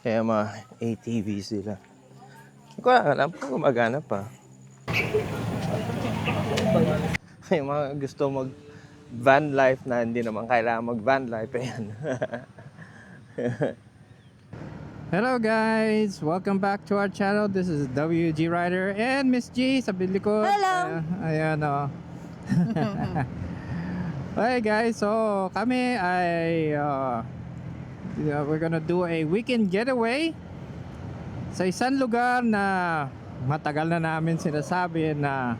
Kaya mga ATV sila. Hindi ko alam kung gumagana pa. May mga gusto mag van life na hindi naman kailangan mag van life. Ayan. Hello guys! Welcome back to our channel. This is WG Rider and Miss G sa likod. Hello! Ayan o. Hey guys, so kami ay we're gonna do a weekend getaway sa isang lugar na matagal na namin sinasabi na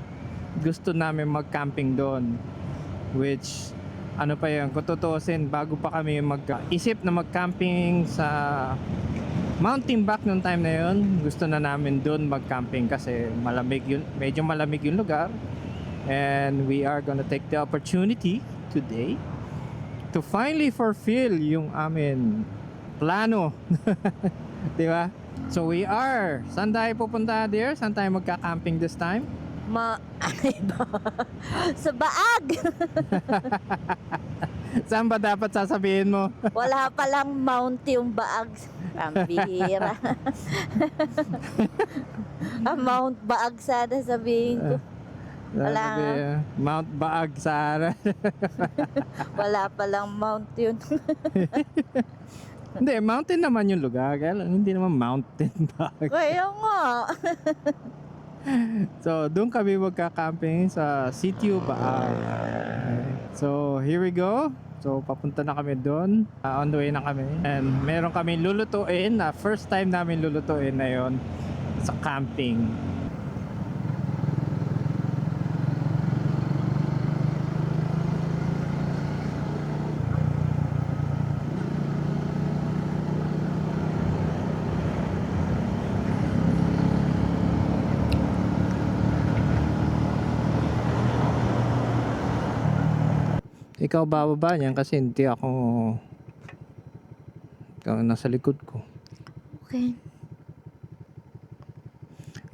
gusto namin mag-camping doon, which ano pa yun, kung tutuusin, bago pa kami mag-isip na mag-camping sa Mount Timbak nung time na yun, gusto na namin doon mag-camping kasi malamig yun, medyo malamig yung lugar. And we are gonna take the opportunity today to finally fulfill yung amin plano. Di ba? So we are, saan tayo pupunta dear? Saan tayo magka-camping this time? Sa Baag. Saan ba dapat sasabihin mo? Wala palang mount yung Baag. Pambihira. Mount Baag sana sabihin ko. Wala. Mount Baag Sara. Wala palang mount yun. Hindi, mountain naman yung lugar. Kaya lang, hindi naman mountain Baag. Kaya nga. So, doon kami magka-camping sa Sitio Baag. So, here we go. So, papunta na kami doon. On the way na kami. And meron kami lulutuin. First time namin lulutuin na yon sa camping. Ikaw bababa niyan kasi hindi ako, ikaw nasa likod ko. Okay.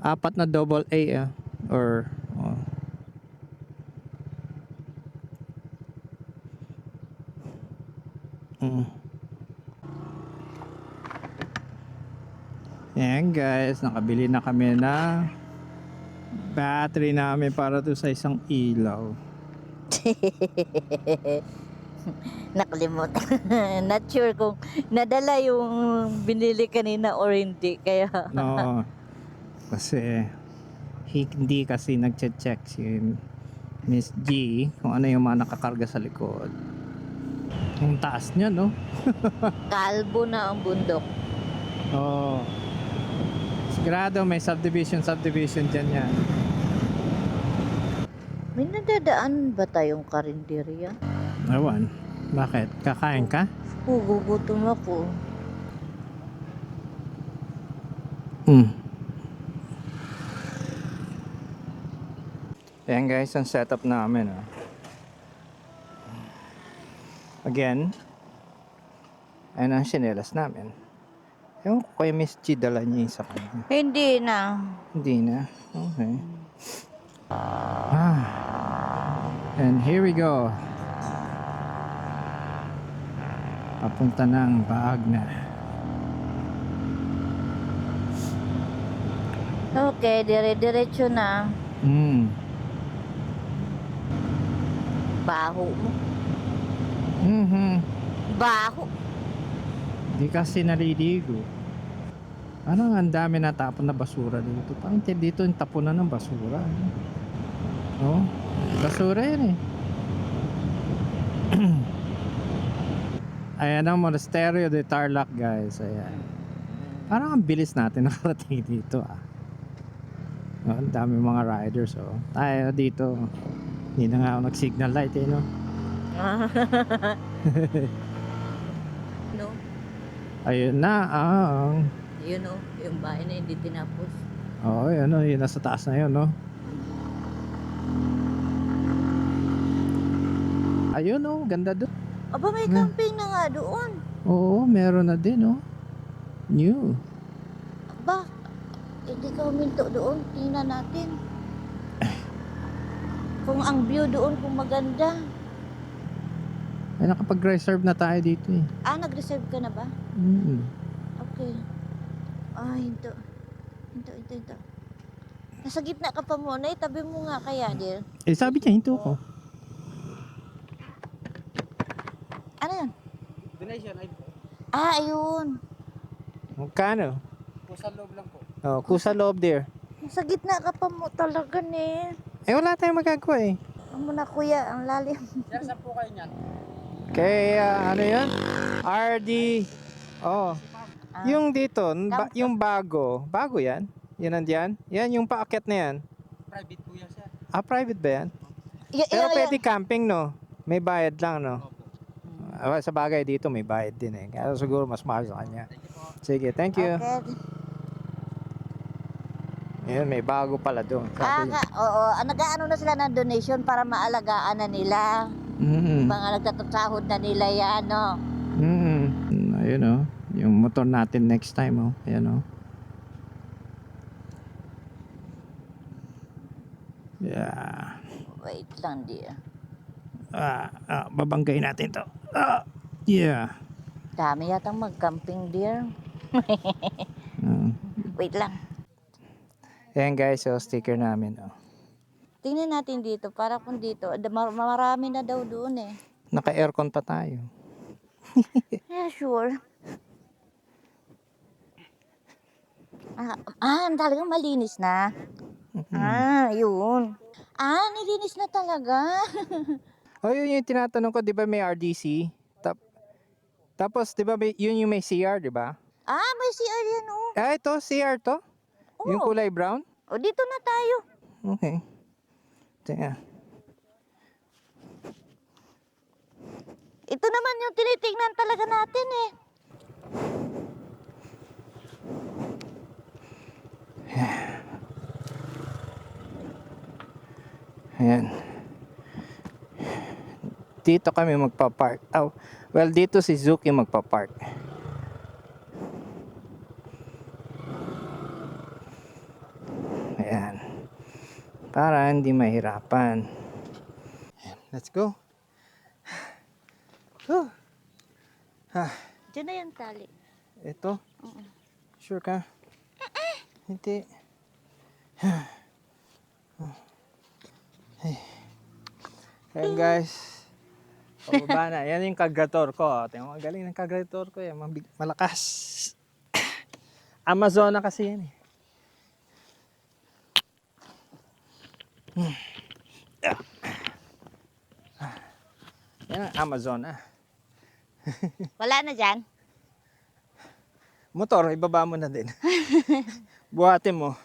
4 na double A or Yan guys, nakabili na kami na battery namin para to sa isang ilaw. Nakalimutan. Not sure kung nadala yung binili kanina or hindi. Kaya No, kasi hindi kasi nagche-check si Miss G kung ano yung mga nakakarga sa likod. Yung taas niya, no? kalbo na ang bundok. Oo. Sigurado may subdivision dyan yan. May nadadaan ba tayong karinderya? Ewan. Bakit? Kakain ka? Gugutom ako. Ayan guys, ang setup namin. Again, ayan ang sinelas namin. Ewan ko kay Miss G dala niya sa kanya. Hindi na. Hindi na. Okay. And here we go. Papunta ng Baag na. Okay, dire-diretso na. Baho mo. Baho. Di kasi naliligo. Parang ang dami natapon na basura dito. Parang dito yung tapunan ng basura. Oh, basura yan Ayan ang Monasterio de Tarlac guys. Ayan. Parang ang bilis natin nakarating dito Oh, ang dami mga riders Tayo dito. Hindi na nga ako nag-signal light no? No? Ayun na Yun o, yung bahay na hindi tinapos. Oo, yun nasa taas na yun no? Ayun ganda doon. Aba, may camping na nga doon. Oo, meron na din new. Aba, hindi ka huminto doon. Tingnan natin. Kung ang view doon, kung maganda. Ay, nakapag-reserve na tayo dito Ah, nag-reserve ka na ba? Mm. Okay. natin to. Nasa gitna ka pa muna, tabi mo nga kaya, dear. Eh, sabi niya, hinto ko. Ano yun? Donation, ay Ah, ayun. Magkano? pusa loob lang po. Oh, kusa loob, dear. Nasa gitna ka pa mo talaga, ne. Eh, wala tayong magagawa eh. Ano na, kuya, ang lalim. Sir, saan po kayo niyan? Kaya, ano yun? RD. Oh. Ah, Yung dito, Camp- yung bago. Bago yan? Yan nandiyan? Yan, yung paakyat na yan. Private po yan, sir. Ah, private ba yan? y- Pero y- pwede camping, no? May bayad lang, no? Sa bagay dito, may bayad din eh. Kaya siguro mas mahal sa kanya. Sige, thank you. Okay. Ayan, may bago pala doon. Sabi niya. Oo, nag-aano na sila ng donation para maalagaan na nila. Mga nagtatratsahod na nila yan, no? Ayun oh. Yung motor natin next time oh. Ayan oh. Yeah. Wait lang, dear. Babanggain natin to. Yeah. Dami yatang mag-camping, dear. Wait lang. Ayan guys, so sticker namin oh. Tingnan natin dito, para kung dito, marami na daw doon eh. Naka-aircon pa tayo. Yeah, sure. Talagang malinis na. Yun. Nilinis na talaga. Oh, yun yung tinatanong ko, 'di ba may RDC? Tapos 'di ba yun yung may CR, 'di ba? May CR yan, oh. Ito CR to. Yung Oo. kulay brown. O, dito na tayo. Okay. Tingnan. Ito naman yung tinitingnan talaga natin eh. Ayan. Dito kami magpa-park. Well, dito si Zuki magpa-park. Ayan. Para hindi mahirapan. Ayan. Let's go. Diyan na yung tali. Ito? Sure ka? Hindi. Ayan guys. Pababa na. Yan yung kagator ko. Tingnan mo, galing ng kagator ko. Yan. Malakas. Amazona kasi yan eh. Yan ang Amazona. Wala na dyan. Motor, ibaba mo na din. Buhatin mo.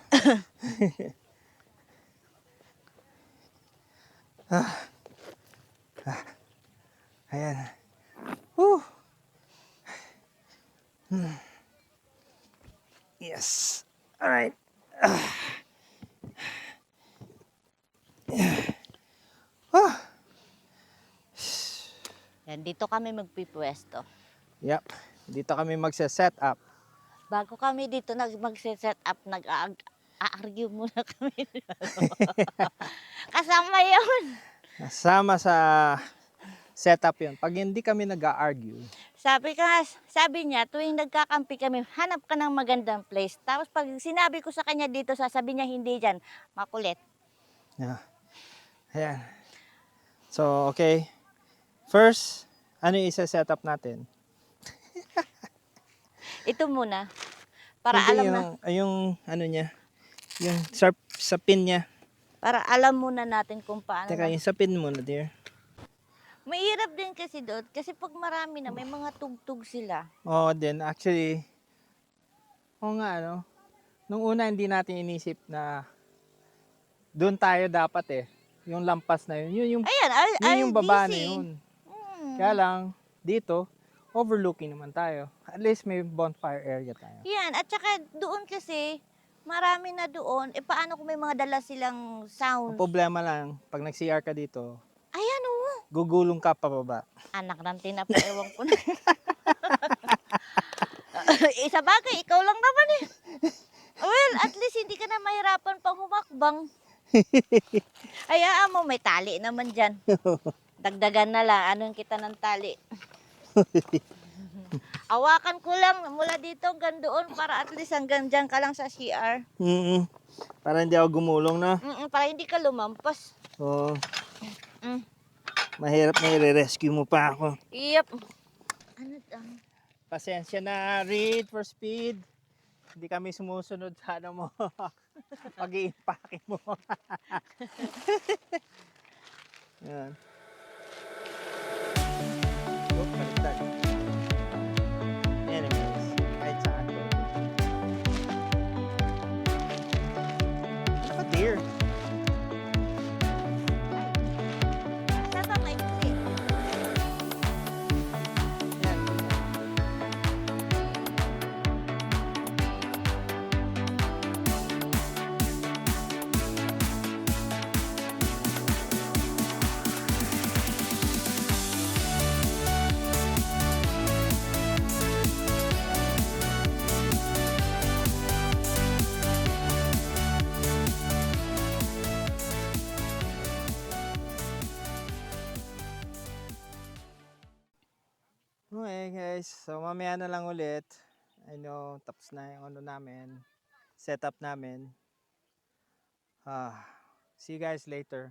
Ayan. Whew. Yes. All right. Yan, dito kami magpipwesto. Yep. Dito kami magse-set up. Bago kami dito mag-set up, nag-argue muna kami. Kasama yun. Nasama sa setup yun. Pag hindi kami nag-argue, Sabi niya, tuwing nagkakampi kami, hanap ka ng magandang place. Tapos pag sinabi ko sa kanya dito, sasabi niya hindi dyan. Makulit. yeah. Ayan. So, okay. First, ano yung isa-set up natin? Ito muna. Para Hindi alam na. yung ano niya, yung sa pin niya. Para alam muna natin kung paano. Teka, yung sa pin muna, dear. Mahirap din kasi doon. Kasi pag marami na, may mga tugtog sila. Oo, din. Actually, nga, ano. Nung una, hindi natin inisip na doon tayo dapat eh. Yung lampas na yun. Yun yung baba na yun. Kaya lang, dito, overlooking naman tayo. At least may bonfire area tayo. Yan. At saka doon kasi, marami na doon. Paano kung may mga dala silang Ang sound? problema lang, pag nag-CR ka dito, Ayan o. gugulong ka pababa. Anak ng tinapa, ewan ko na. Isa bagay, ikaw lang naman eh. Well, at least hindi ka na mahirapan pang humakbang. Hayaan mo, may tali naman dyan. Dagdagan na lang, anong kita ng tali. Hawakan ko lang mula dito hanggang doon para at least hanggang dyan ka lang sa CR. Para hindi ako gumulong na. Para hindi ka lumampas. Oo. Mm. Mahirap na i-rescue mo pa ako. Yep. Ano ang... Pasensya na, Reed, for speed. Hindi kami sumusunod sa ano mo. Pag-i-impake mo. Yan. Oh, baliktad. Anyways, kahit saan ko. Ano pa, deer? Saan ba may tree? Yan. Okay guys, so mamaya na lang ulit. I know, tapos na yung ano namin, setup namin. See you guys later.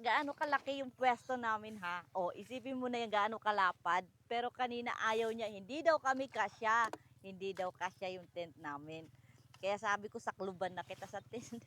Gaano kalaki yung pwesto namin ha? O, isipin mo na yung gaano kalapad. Pero kanina ayaw niya, hindi daw kami kasya. Hindi daw kasya yung tent namin. Kaya sabi ko, sakluban na kita sa tent.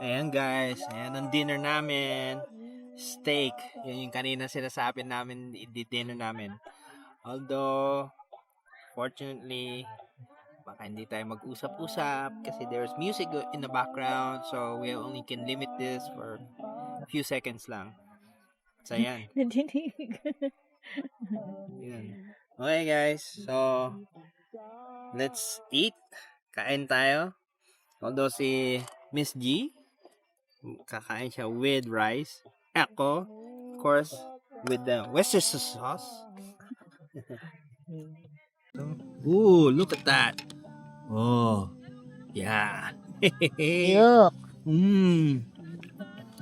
Ayan guys, ayan ang dinner namin. steak. Yun yung kanina sinasabi namin, dinner namin. Although, fortunately, baka hindi tayo mag-usap-usap kasi there's music in the background, so we only can limit this for a few seconds lang. So, yan. Yan. Okay, guys. So, let's eat. Kain tayo. Although si Miss G, kakain siya with rice. Ako, of course, with the Worcestershire sauce. Ooh, look at that. Oh, yeah. Yok.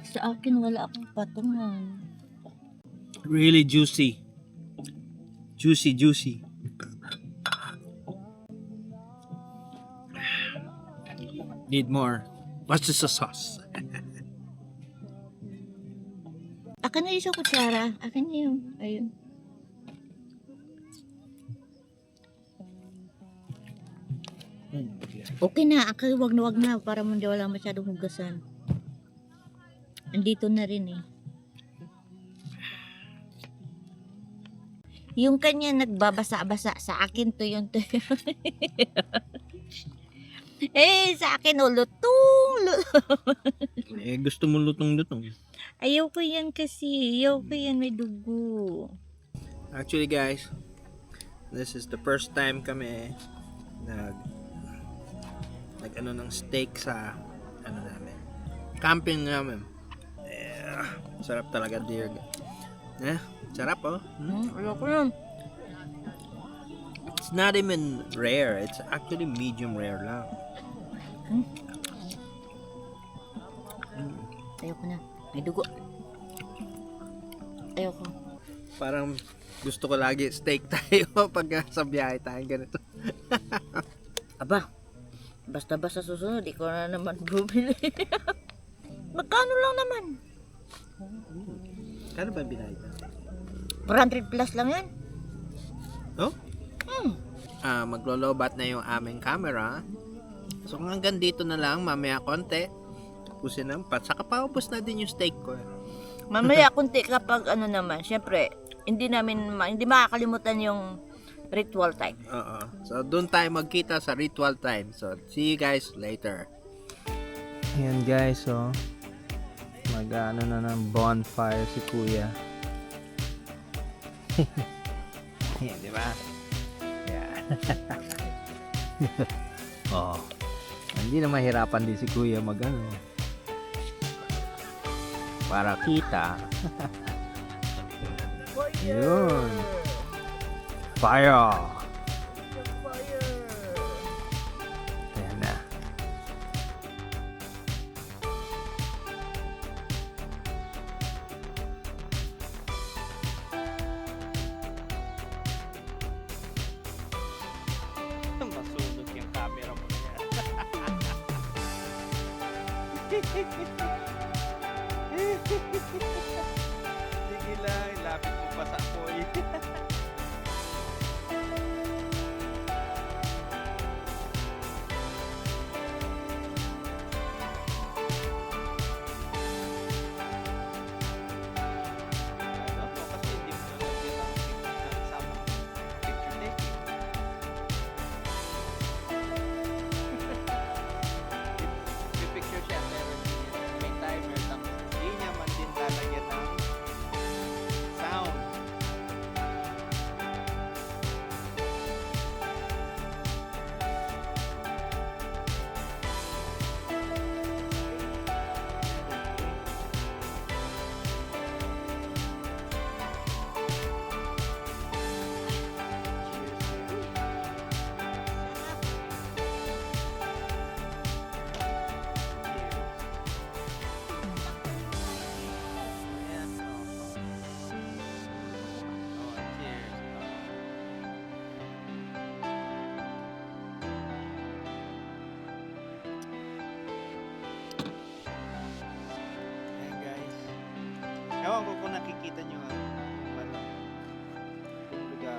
Sa akin wala akong patungan. Really juicy. Juicy. Need more. Worcestershire sauce. Akin na yung isang kutsara. Akin na yung, ayun. Okay na, akin wag na para hindi wala masyadong hugasan. Andito na rin eh. Yung kanya nagbabasa-basa sa akin to yun. Eh, sa akin lutong. Eh, gusto mo lutong-lutong. Ayoko yan kasi. Ayoko yan, may dugo. Actually, guys, this is the first time kami nag ano ng steak sa ano namin. Camping namin. Sarap talaga, dear. Sarap oh. Ayoko yan. It's not even rare. It's actually medium rare lang. Ayoko na. May dugo. Ayoko. Parang gusto ko lagi steak tayo pag sa biyahe tayo ganito. Aba, basta-basta susunod, ikaw na naman bumili. Magkano lang naman? Kano ba binayad na? 400 plus lang yan. Oh? Maglolobat na yung aming camera. So hanggang dito na lang, mamaya konti. Tapusin na, saka paubos na din yung steak ko. Mamaya kunti kapag ano naman, syempre, hindi makakalimutan yung ritual time. Oo. So doon tayo magkita sa ritual time. So see you guys later. Ayan guys, so mag-ano na ng bonfire si Kuya. Yan, di ba? Yan. Oh. Hindi na mahirapan din si Kuya mag-ano. Para kita. Yun. Fire. Ayan na. Masunog yung camera mo na yan. Sige lang, lapit mo pa sa apoy. Kasi hindi mo na kasama picture taking. May picture siya, meron din yan. May timer, tapos hindi niya man din lalagyan ng sound. Ewan ko kung nakikita nyo ano, kumbaga,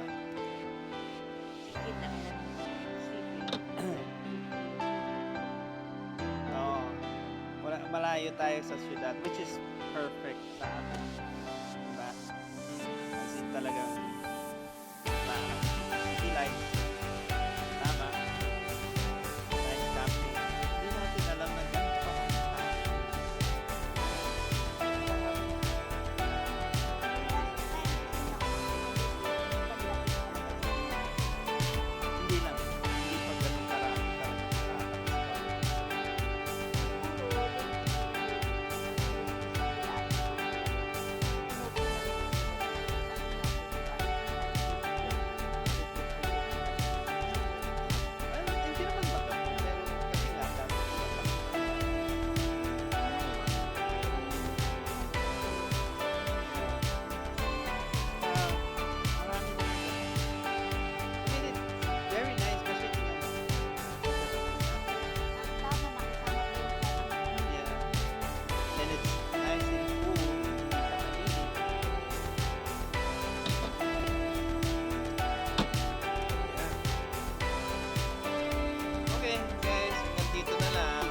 Kita nila. no, malayo malayo tayo sa syudad, which is perfect sa atin. Diba? As in talagang city life. Tama. Nice camping. Hindi natin alam na ganito pa pumunta. Hindi lang. Hindi pa ganun karami talaga nakaka-discover. Well, hindi naman maganda. Pero kasi nga, dahil marami din. I mean, it's very nice kasi tingnan mo. Yeah. And it's nice and cool. Hindi siya mainit. Yeah. Okay, guys, hanggang dito na lang.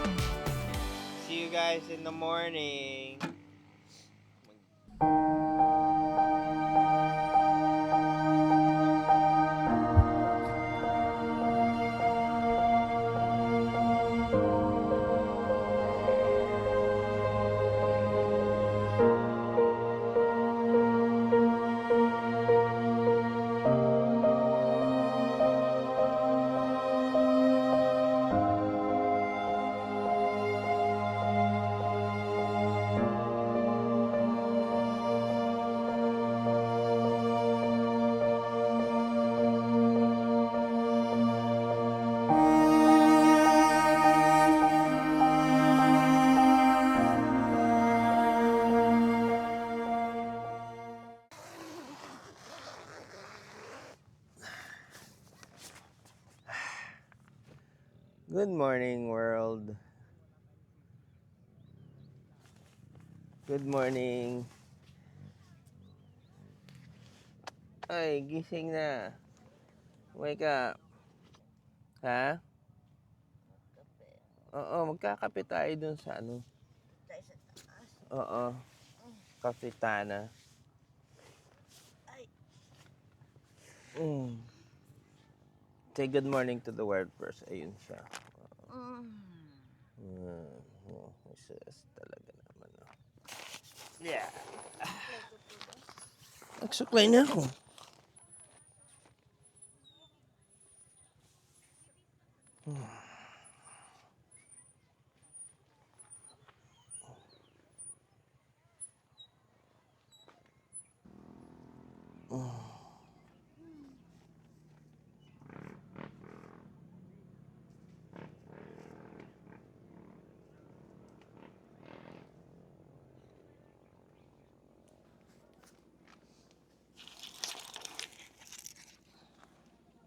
See you guys in the morning. Good morning, world. Good morning. Ay, gising na. Wake up. Ha? Oo, magkakape tayo dun sa ano. Oo. Kapitana. Mm. Say good morning to the world first. Ayun siya. Oh, sis, talaga naman. Oh. Yeah. Nagsuklay na ako.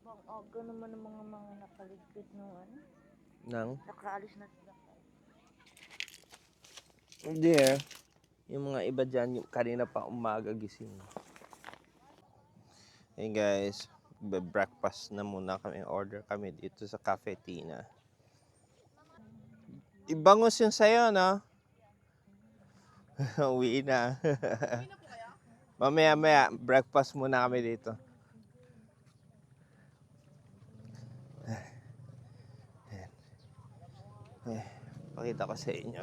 Bang aga naman ng mga nakaligpit ng ano. Nang? Nakaalis na sila. Hindi eh. Yung mga iba dyan, yung kanina pa umaga gising. Hey guys, breakfast na muna kami. Order kami dito sa Cafe Tina. Ibangos yung sayo, no? Uwi na. Mamaya, breakfast muna kami dito. Pakita ko sa inyo.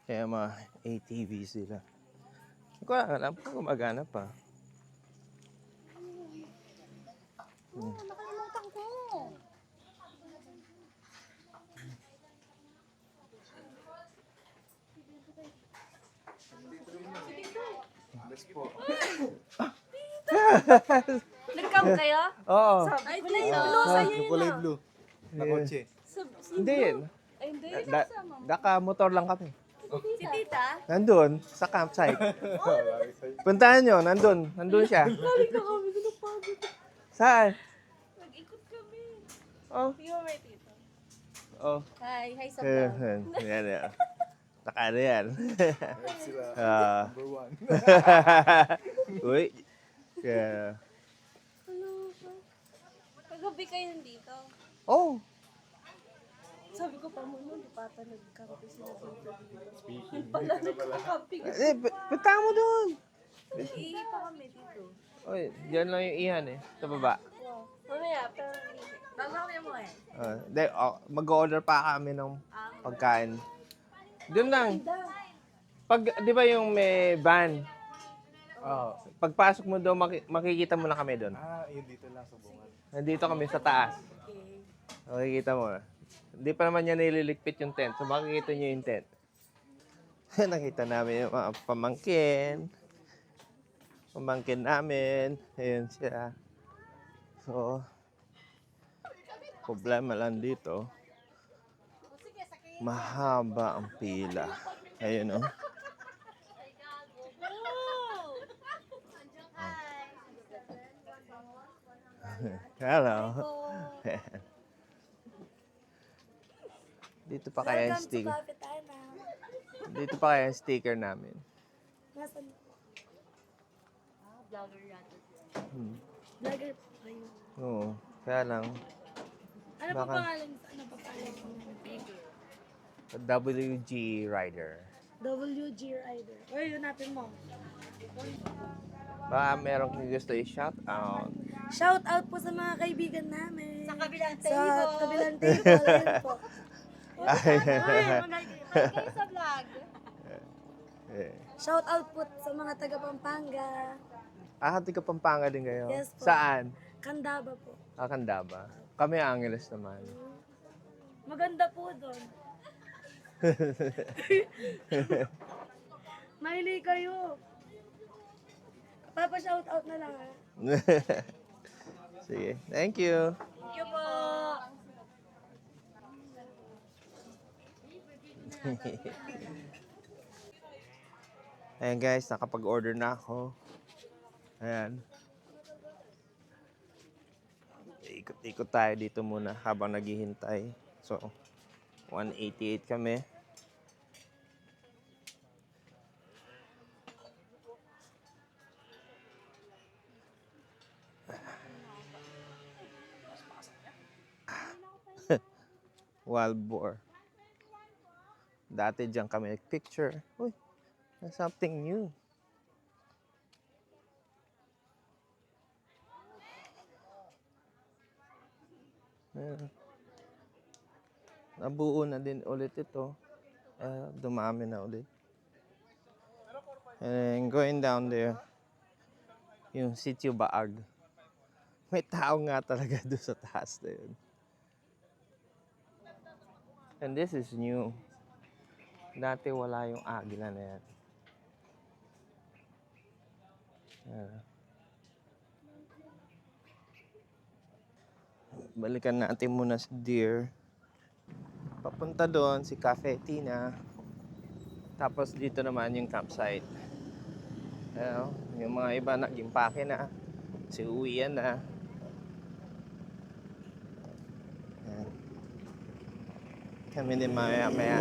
Kaya mga ATV sila. Hindi ko alam kung gumagana pa. Nakalimutan ko. Nag-camp kayo? Oo. Ay, blue sa inyo Kulay blue. Na kotse. Hindi. Naka-motor lang kami. Si tita? Nandun, sa campsite. Puntahan nyo, nandun. Nandun siya. Galing na kami, napagod. Saan? Nag-ikot kami. Oh. Yung may tita. Oh. Hi sa Yan, yan. Taka na yan. Sila, Ah. number one. Uy. Yeah. Kagabi kayo nandito. Oh. Sabi ko pa mo di pa ata nagkampi sila dito. Yun pala nagkakampi. Punta mo doon. Ihi pa kami dito. Uy, dyan lang yung ihan eh. Sa baba. Mamaya, pero gagawin mo eh. Mag-order pa kami ng pagkain. Doon lang. Pag, di ba yung may van? Oh, pagpasok mo doon, makikita mo na kami doon. Yun dito lang sa bungan. Nandito kami sa taas. Makikita mo na. Hindi pa naman niya nililigpit yung tent. So makikita niyo yung tent. Nakita namin yung mga pamangkin. Pamangkin namin. Ayun siya. So, problema lang dito. Mahaba ang pila. Ayun oh. Hello. Dito pa kaya yung sticker. Dito pa kaya yung sticker namin. Vlogger yata. Vlogger po kayo. Oo. Kaya lang, Ano Baka- pa pangalan? Ano pa pangalan? WG Rider. WG Rider. Uy, hanapin mo. Baka meron kang gusto i-shout out. Shout out po sa mga kaibigan namin. Sa kabilang Sa table. kabilang table. Ayun po. Kayo sa vlog. Eh. Shout out po sa mga taga Pampanga. Hati ka Pampanga din kayo? Yes po. Saan? Candaba po. Candaba. Kami Angeles naman. Maganda po doon. Mahilig kayo. Papa-shout out na lang ha. Sige. Thank you. Thank you po. Ayan guys, nakapag-order na ako. Ayan. Ikot-ikot tayo dito muna habang naghihintay. So, 188 kami. Wild boar. Dati diyan kami nag-picture. Uy, there's something new. Ayan. Nabuo na din ulit ito. Dumami na ulit. And going down there, yung Sitio Baag. May tao nga talaga doon sa taas na yun. And this is new. Dati wala yung agila na yan. Balikan natin muna si Deer. Papunta doon si Cafe Tina. Tapos dito naman yung campsite. Ayan, yung mga iba nag-impake na. Si uwian na. Ayan. Kami din maya-maya.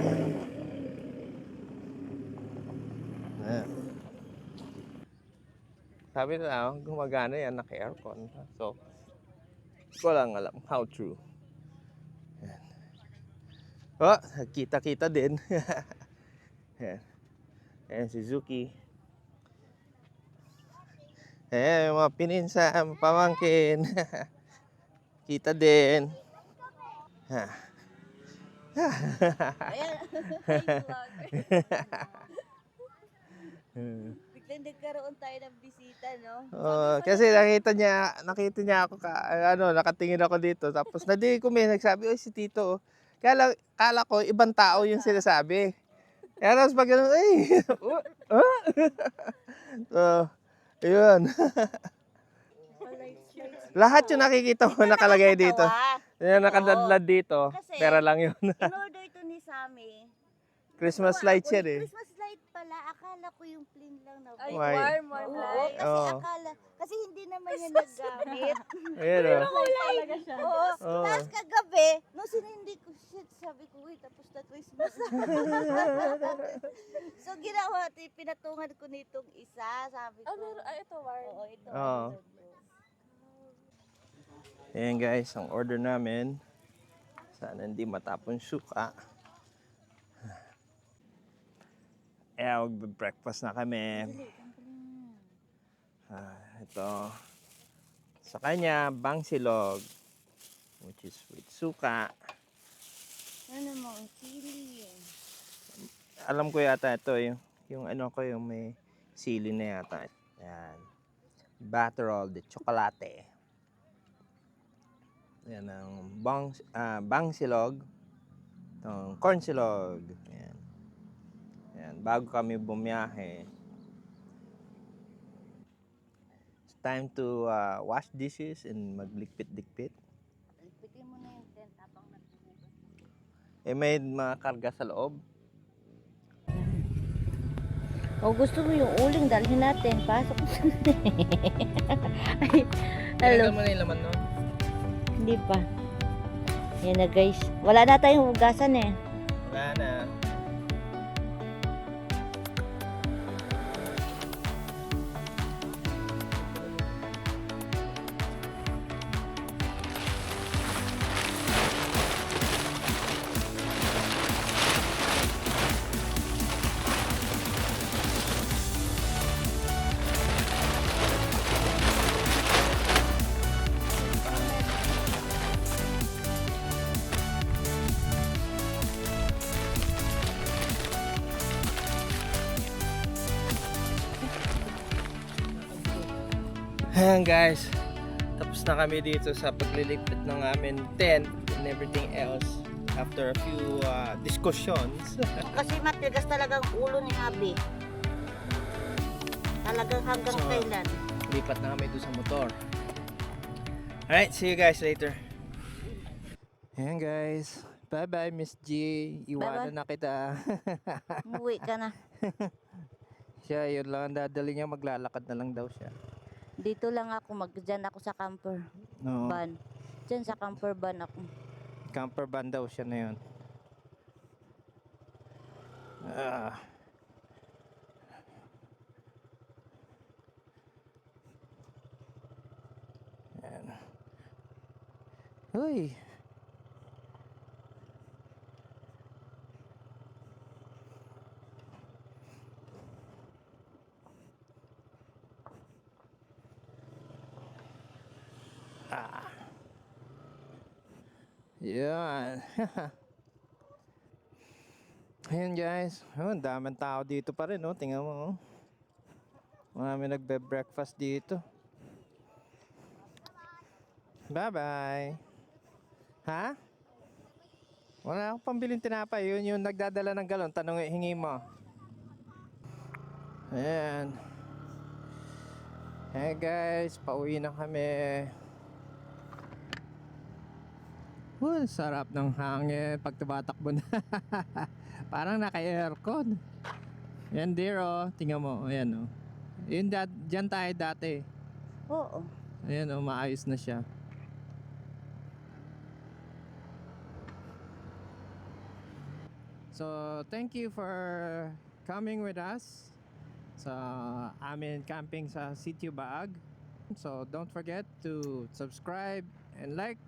Ayan. Sabi na gumagana yan, naka-aircon. So, ko lang alam how true. Ayan. Oh, kita-kita din. Ayan. Ayan si Zuki. Ayan, yung mga pininsan, pamangkin. Kita din. Ha. Ayan. Ay, vlogger. Biglang nagkaroon tayo ng bisita, no? Kasi nakita niya ako nakatingin ako dito tapos nadi ko may nagsabi, "Oy, si Tito." Kala ko ibang tao yung sinasabi. Kaya tapos pag ganun, So, ayun. Lahat yung nakikita mo nakalagay dito. Yan nakadadlad dito. Kasi- Pera lang yun. In-order ito ni Sammy. Christmas lights yan eh. Christmas light pala. Akala ko yung plain lang na Ay, Why? warm Oo, light. kasi Oo. akala. Kasi hindi naman niya nagamit. Ayun o. Talaga siya. Oo. Oo. Tapos kagabi, nung sinindi ko, Sabi ko, uy, tapos na Christmas. So ginawa, pinatungan ko nitong isa. Sabi ko, Meron, ito, Warren. oo, ito. Oo. Ayan guys, ang order namin. Sana hindi matapon suka. Magbe-breakfast na kami. Ito. Sa kanya, bangsilog. Which is with suka. Ano mo, ang sili eh. Alam ko yata ito, yung ano ko, yung may sili na yata. Yan. Batterol de chocolate. Yan ang bangsilog. Itong cornsilog. Yan. Yan. Bago kami bumiyahe. It's time to wash dishes and maglikpit-likpit. Ligpitin mo na yung tent habang nagbubugas. May mga karga sa loob. O gusto mo yung uling, dalhin natin. Pasok. Ay, hello. Mo na yung laman nun. Hindi pa. Yan na guys. Wala na tayong hugasan eh. Wala na. Ayan guys, tapos na kami dito sa pagliligpit ng aming tent and everything else after a few discussions. Kasi matigas talagang ulo ni Abi. Talagang hanggang So, kailan. Lipat na kami doon sa motor. Alright, see you guys later. Ayan guys, bye bye Miss G. Iwanan na kita. Umuwi ka na. Siya, yun lang ang dadali niya, maglalakad na lang daw siya. Dito lang ako, dyan ako sa camper Oo. van. Dyan sa camper van ako. Camper van daw siya na yun. Ayan. Uy. Yan. Ayan guys. Oh, ang daming tao dito pa rin, oh. Tingnan mo, oh. Marami nagbe-breakfast dito. Bye-bye. Ha? Wala akong pambiling tinapay. Yun yung nagdadala ng galon. Hingi mo. Ayan. Hey guys, pauwi na kami. Sarap ng hangin pag tumatakbo na. Parang naka-aircon. Yan dear, oh. Tingnan mo. Ayan, oh. Diyan tayo dati. Oo. Ayan, oh. Maayos na siya. So, thank you for coming with us sa amin camping sa Sitio Baag. So, don't forget to subscribe and like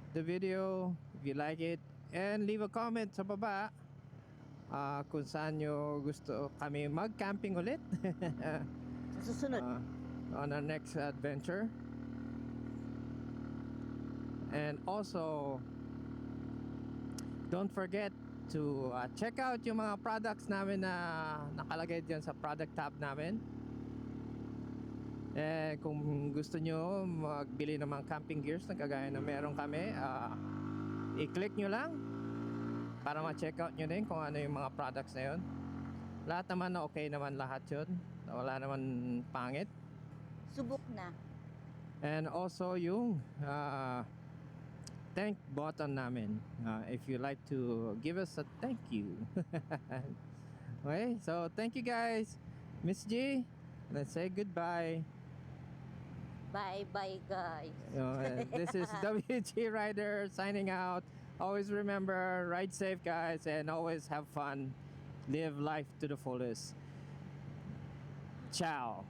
the video if you like it, and leave a comment sa baba kung saan nyo gusto kami mag-camping ulit. Sa susunod. On our next adventure. And also, don't forget to check out yung mga products namin na nakalagay dyan sa product tab namin. Eh, kung gusto nyo magbili ng mga camping gears na kagaya na meron kami, i-click nyo lang para ma-check out nyo din kung ano yung mga products na yun. Lahat naman na okay naman lahat yun. Wala naman pangit. Subok na. And also yung thank button namin. If you like to give us a thank you. Okay, so thank you guys. Miss G, let's say goodbye. Bye-bye guys. This is WG Rider signing out. Always remember, ride safe, guys, and always have fun. Live life to the fullest. Ciao.